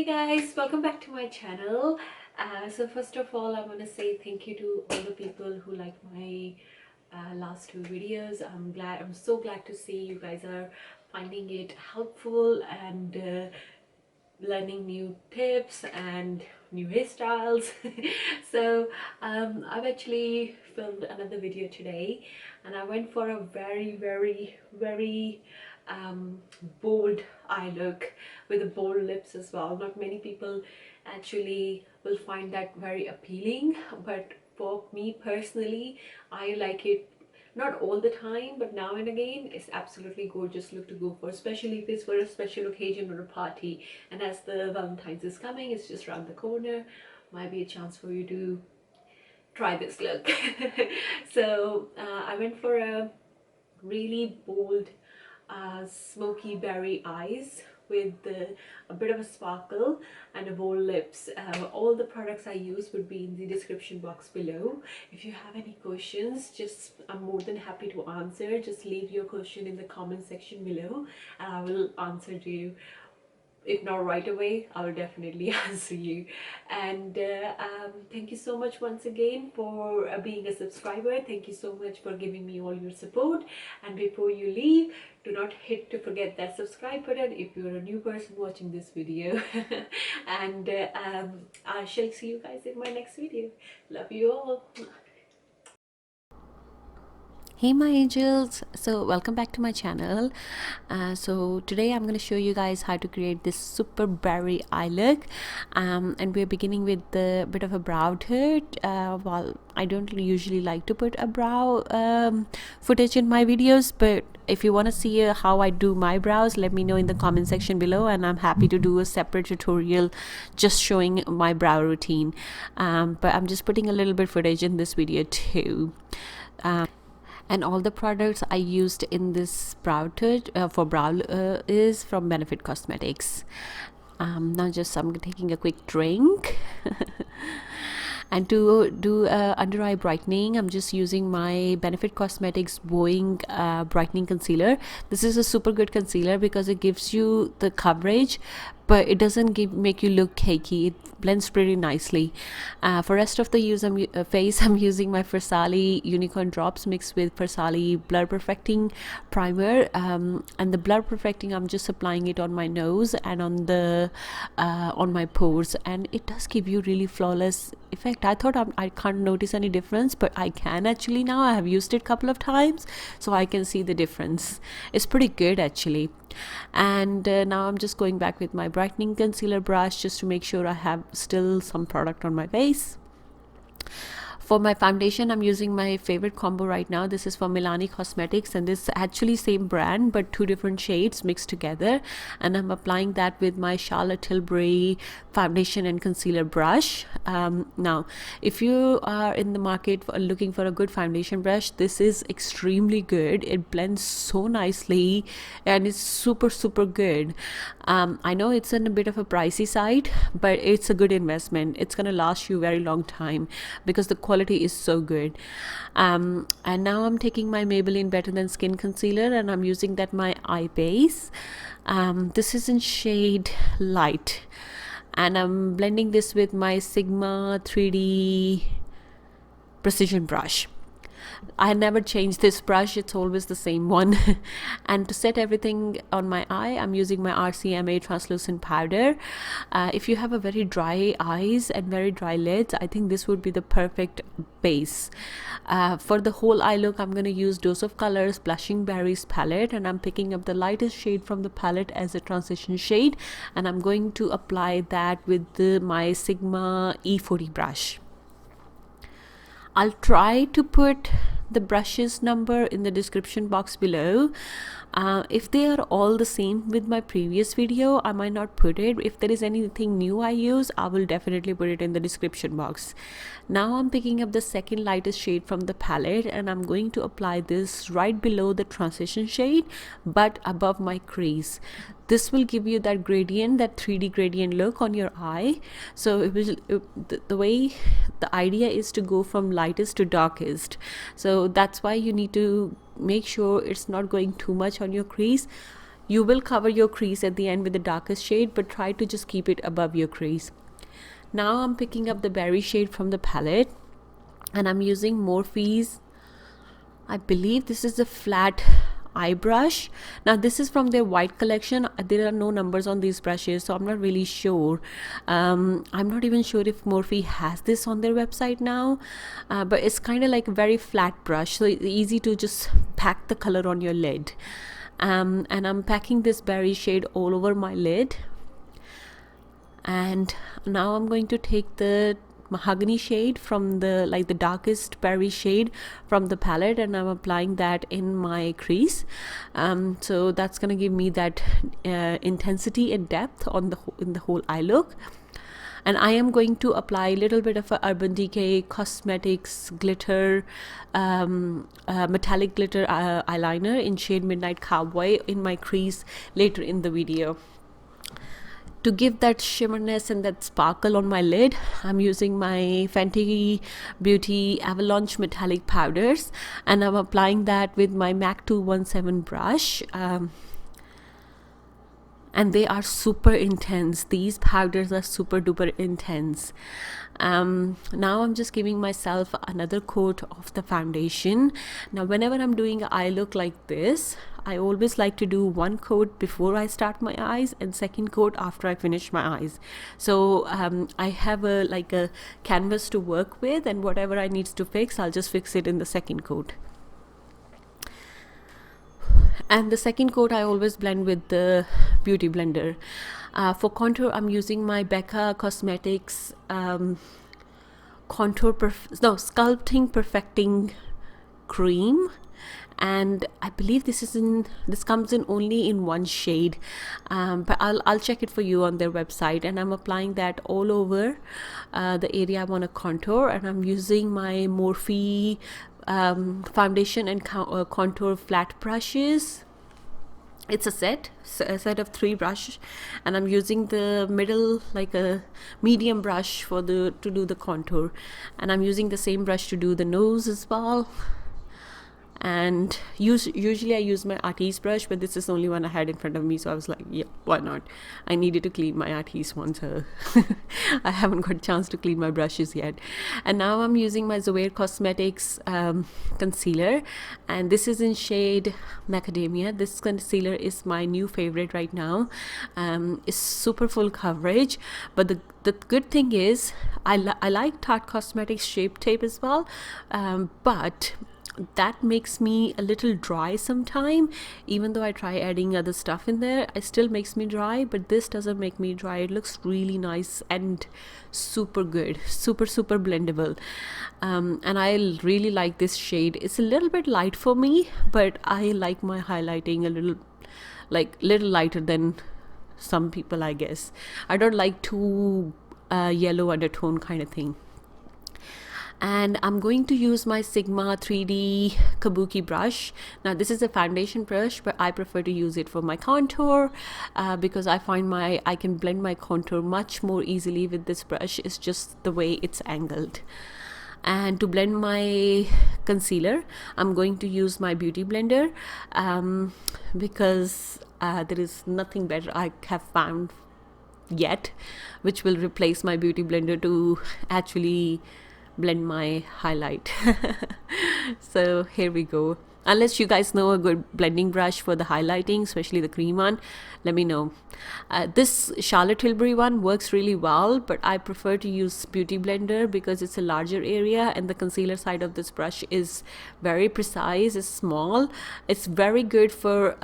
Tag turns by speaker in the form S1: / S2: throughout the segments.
S1: Hey guys, welcome back to my channel. So first of all, I want to say thank you to all the people who liked my last two videos. I'm so glad to see you guys are finding it helpful and learning new tips and new hairstyles. So I've actually filmed another video today, and I went for a very bold eye look with the bold lips as well. Not many people actually will find that very appealing, but for me personally, I like it. Not all the time, but now and again. It's absolutely gorgeous look to go for, especially if it's for a special occasion or a party. And as the Valentine's is coming, it's just around the corner, might be a chance for you to try this look. So I went for a really bold smoky berry eyes with a bit of a sparkle and a bold lips. All the products I use would be in the description box below. If you have any questions, I'm more than happy to answer. Just leave your question in the comment section below and I will answer you. If not right away, I will definitely answer you. And thank you so much once again for being a subscriber. Thank you so much for giving me all your support. And before you leave, do not forget that subscribe button if you're a new person watching this video. And I shall see you guys in my next video. Love you all.
S2: Hey my angels, so welcome back to my channel. So today I'm going to show you guys how to create this super berry eye look, and we're beginning with the bit of a brow tint. Well, I don't usually like to put a brow footage in my videos, but if you want to see how I do my brows, let me know in the comment section below, and I'm happy to do a separate tutorial just showing my brow routine. But I'm just putting a little bit footage in this video too. And all the products I used in this brow tint for brow is from Benefit Cosmetics. Now I'm taking a quick drink. And to do under eye brightening, I'm just using my Benefit Cosmetics Boeing brightening concealer. This is a super good concealer because it gives you the coverage, but it doesn't make you look cakey. It blends pretty nicely. For rest of the face, I'm using my Farsali Unicorn Drops mixed with Farsali Blur Perfecting Primer. And the Blur Perfecting, I'm just applying it on my nose and on my pores, and it does give you really flawless effect. I thought I can't notice any difference, but I can actually now. I have used it a couple of times, so I can see the difference. It's pretty good actually. And now I'm just going back with my brightening concealer brush just to make sure I have still some product on my face. For my foundation, I'm using my favorite combo right now. This is from Milani Cosmetics, and this is actually same brand but two different shades mixed together, and I'm applying that with my Charlotte Tilbury foundation and concealer brush. Now if you are in the market looking for a good foundation brush, this is extremely good. It blends so nicely and it's super good. I know it's in a bit of a pricey side, but it's a good investment. It's gonna last you a very long time because the quality is so good. And now I'm taking my Maybelline Better Than Skin concealer, and I'm using that my eye base. This is in shade Light, and I'm blending this with my Sigma 3D precision brush. I never change this brush, it's always the same one. And to set everything on my eye, I'm using my RCMA translucent powder. If you have a very dry eyes and very dry lids, I think this would be the perfect base. For the whole eye look, I'm going to use Dose of Colors Blushing Berries palette, and I'm picking up the lightest shade from the palette as a transition shade, and I'm going to apply that with my Sigma E40 brush. I'll try to put the brushes number in the description box below. If they are all the same with my previous video, I might not put it. If there is anything new I use, I will definitely put it in the description box. Now I'm picking up the second lightest shade from the palette, and I'm going to apply this right below the transition shade but above my crease. This will give you that gradient, that 3D gradient look on your eye. So the idea is to go from lightest to darkest. So that's why you need to make sure it's not going too much on your crease. You will cover your crease at the end with the darkest shade, but try to just keep it above your crease. Now I'm picking up the berry shade from the palette, and I'm using Morphe's, I believe this is a flat eye brush. Now this is from their white collection. There are no numbers on these brushes, so I'm not really sure. I'm not even sure if Morphe has this on their website now, but it's kind of like a very flat brush, so it's easy to just pack the color on your lid. And I'm packing this berry shade all over my lid. And now I'm going to take the mahogany shade from the darkest berry shade from the palette, and I'm applying that in my crease. So that's gonna give me that intensity and depth on in the whole eye look. And I am going to apply a little bit of a Urban Decay Cosmetics glitter, metallic glitter eyeliner in shade Midnight Cowboy in my crease later in the video. To give that shimmerness and that sparkle on my lid, I'm using my Fenty Beauty Avalanche metallic powders, and I'm applying that with my MAC 217 brush. And they are super intense. These powders are super duper intense. Now I'm just giving myself another coat of the foundation. Now whenever I'm doing an eye look like this, I always like to do one coat before I start my eyes and second coat after I finish my eyes. So I have a canvas to work with, and whatever I need to fix, I'll just fix it in the second coat. And the second coat I always blend with the beauty blender. For contour, I'm using my Becca Cosmetics Sculpting Perfecting Cream, and I believe this comes in only in one shade, but I'll check it for you on their website. And I'm applying that all over the area I want to contour, and I'm using my Morphe foundation and contour flat brushes. It's a set of 3 brushes, and I'm using the middle, like a medium brush to do the contour, and I'm using the same brush to do the nose as well. And usually I use my artiste brush, but this is the only one I had in front of me, so I was like, yeah, why not? I needed to clean my artiste one, so I haven't got a chance to clean my brushes yet. And now I'm using my Jouer Cosmetics concealer, and this is in shade Macadamia. This concealer is my new favorite right now. It's super full coverage, but the good thing is I like Tarte Cosmetics Shape Tape as well, but that makes me a little dry sometime. Even though I try adding other stuff in there, it still makes me dry, but this doesn't make me dry. It looks really nice and super good, super blendable. And I really like this shade. It's a little bit light for me, but I like my highlighting a little lighter than some people, I guess. I don't like too yellow undertone kind of thing. And I'm going to use my Sigma 3D Kabuki brush. Now this is a foundation brush, but I prefer to use it for my contour because I find I can blend my contour much more easily with this brush. It's just the way it's angled. And to blend my concealer, I'm going to use my beauty blender because there is nothing better I have found yet which will replace my beauty blender to actually blend my highlight. So here we go. Unless you guys know a good blending brush for the highlighting, especially the cream one, let me know. This Charlotte Tilbury one works really well, but I prefer to use beauty blender because it's a larger area and the concealer side of this brush is very precise. It's small. It's very good for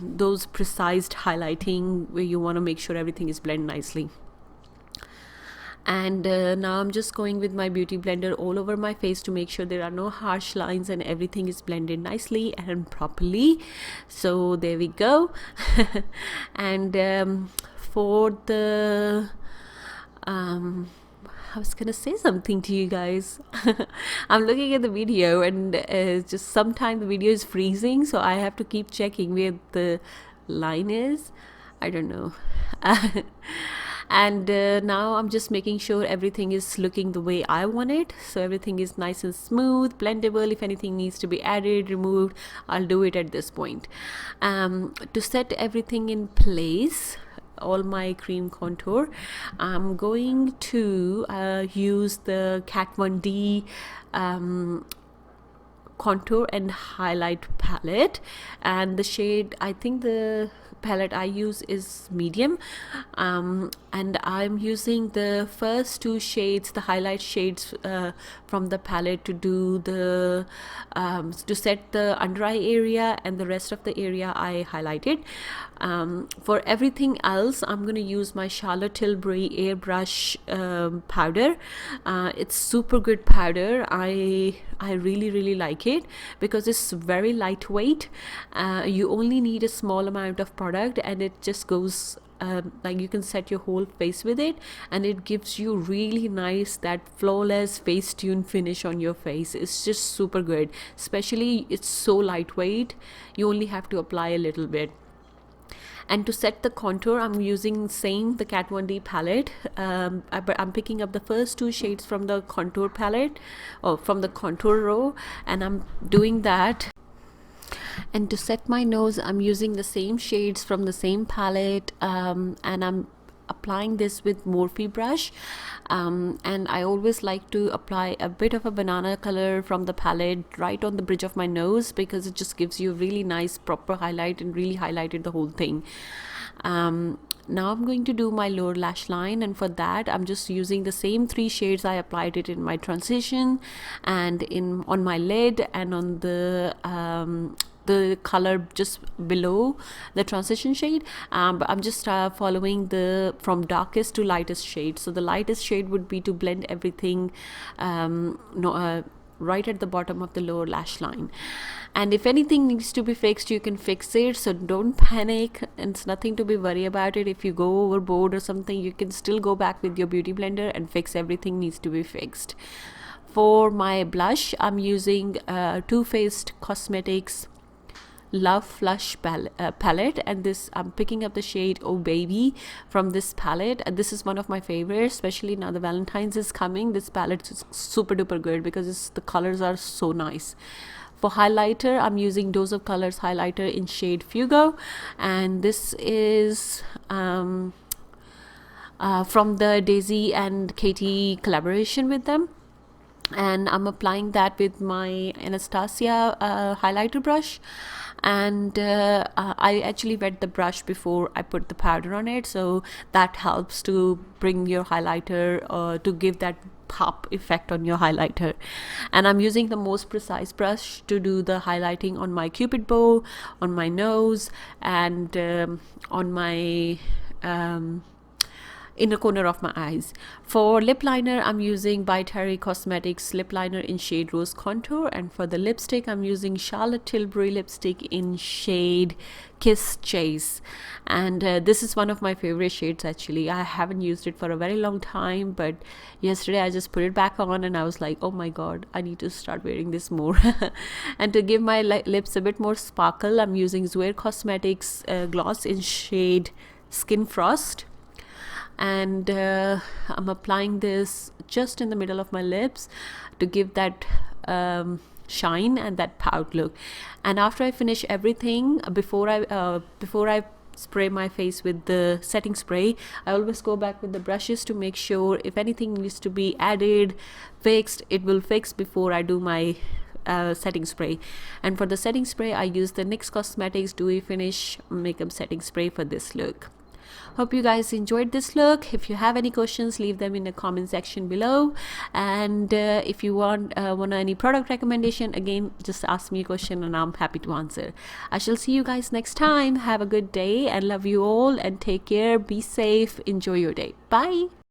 S2: those precise highlighting where you want to make sure everything is blended nicely. And now I'm just going with my beauty blender all over my face to make sure there are no harsh lines and everything is blended nicely and properly. So there we go. And for the I was gonna say something to you guys. I'm looking at the video and just sometimes the video is freezing, so I have to keep checking where the line is. I don't know. And now I'm just making sure everything is looking the way I want it, so everything is nice and smooth, blendable. If anything needs to be added, removed, I'll do it at this point. To set everything in place, all my cream contour, I'm going to use the Kat 1D contour and highlight palette, and the shade, I think the palette I use is medium, and I'm using the first two shades, the highlight shades from the palette, to do the to set the under eye area, and the rest of the area I highlighted. For everything else, I'm going to use my Charlotte Tilbury Airbrush powder. It's super good powder. I really like it because it's very lightweight. You only need a small amount of product, and it just goes like you can set your whole face with it, and it gives you really nice, that flawless Facetune finish on your face. It's just super good, especially it's so lightweight, you only have to apply a little bit. And to set the contour, I'm using the Kat 1D palette, but I'm picking up the first two shades from the contour palette, or from the contour row, and I'm doing that. And to set my nose, I'm using the same shades from the same palette, and I'm applying this with Morphe brush, and I always like to apply a bit of a banana color from the palette right on the bridge of my nose, because it just gives you a really nice proper highlight and really highlighted the whole thing. Now I'm going to do my lower lash line, and for that I'm just using the same three shades I applied it in my transition, and on my lid, and on the color just below the transition shade. But I'm just following from darkest to lightest shade. So the lightest shade would be to blend everything right at the bottom of the lower lash line. And if anything needs to be fixed, you can fix it, so don't panic. It's nothing to be worried about it. If you go overboard or something, you can still go back with your beauty blender and fix everything needs to be fixed. For my blush, I'm using Too Faced Cosmetics Love Flush palette, and this I'm picking up the shade Oh Baby from this palette, and this is one of my favorites, especially now the Valentine's is coming. This palette is super duper good because the colors are so nice. For highlighter, I'm using Dose of Colors highlighter in shade Fuego, and this is from the Daisy and Katie collaboration with them, and I'm applying that with my Anastasia highlighter brush. And I actually wet the brush before I put the powder on it, so that helps to bring your highlighter to give that pop effect on your highlighter. And I'm using the most precise brush to do the highlighting on my cupid bow, on my nose, and on my inner corner of my eyes. For lip liner, I'm using by Terry Cosmetics lip liner in shade Rose Contour, and for the lipstick, I'm using Charlotte Tilbury lipstick in shade Kiss Chase. And this is one of my favorite shades actually. I haven't used it for a very long time, but yesterday I just put it back on and I was like, oh my god, I need to start wearing this more. And to give my lips a bit more sparkle, I'm using Jouer Cosmetics gloss in shade Skin Frost, and I'm applying this just in the middle of my lips to give that shine and that pout look. And after I finish everything, before I spray my face with the setting spray, I always go back with the brushes to make sure if anything needs to be added, fixed, it will fix before I do my setting spray. And for the setting spray, I use the NYX Cosmetics Dewy Finish Makeup Setting Spray for this look. Hope you guys enjoyed this look. If you have any questions, leave them in the comment section below. And if you want any product recommendation, again, just ask me a question and I'm happy to answer. I shall see you guys next time. Have a good day and love you all, and take care. Be safe. Enjoy your day. Bye.